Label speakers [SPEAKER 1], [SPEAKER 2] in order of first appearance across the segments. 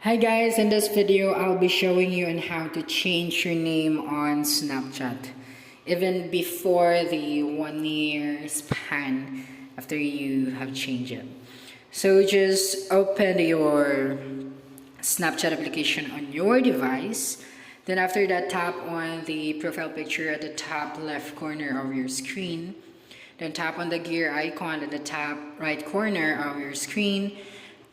[SPEAKER 1] Hi guys, in this video I'll be showing you on how to change your name on Snapchat even before the 1 year span after you have changed it. So just open your Snapchat application on your device. Then after that, tap on the profile picture at the top left corner of your screen. Then tap on the gear icon at the top right corner of your screen.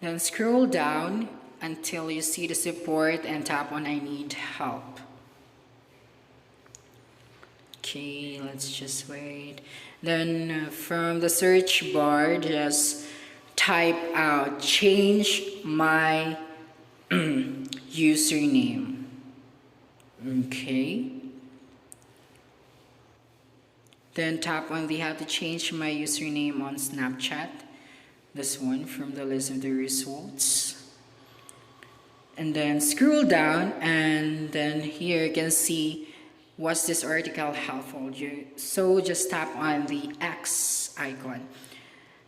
[SPEAKER 1] Then scroll down until you see the support and tap on I need help. Okay, let's just wait. Then from the search bar, just type out change my username. Okay. Then tap on the how to change my username on Snapchat. This one from the list of the results. And then scroll down, and then here you can see was this article helpful. So just tap on the X icon.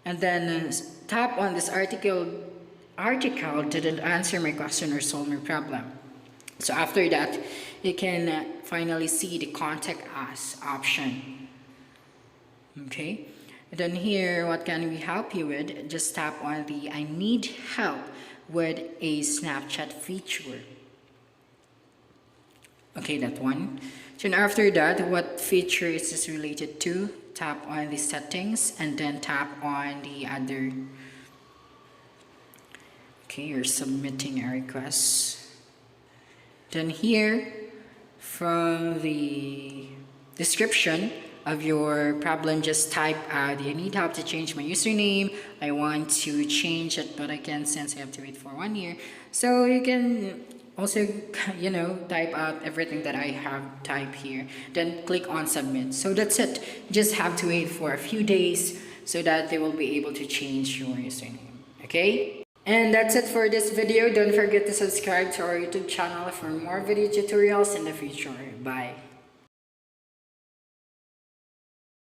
[SPEAKER 1] And then tap on this article didn't answer my question or solve my problem. So after that, you can finally see the contact us option. Okay, and then here, what can we help you with? Just tap on the I need help with a Snapchat feature. Okay, that one. Then after that, what feature is this related to? Tap on the settings and then tap on the other. Okay, you're submitting a request. Then here, from the description of your problem, just type out I need help to change my username. I want to change it, but I can't since I have to wait for 1 year. So you can also type out everything that I have typed here, then click on submit. So that's it. Just have to wait for a few days so that they will be able to change your username. Okay, and that's it for this video. Don't forget to subscribe to our YouTube channel for more video tutorials in the future. Bye.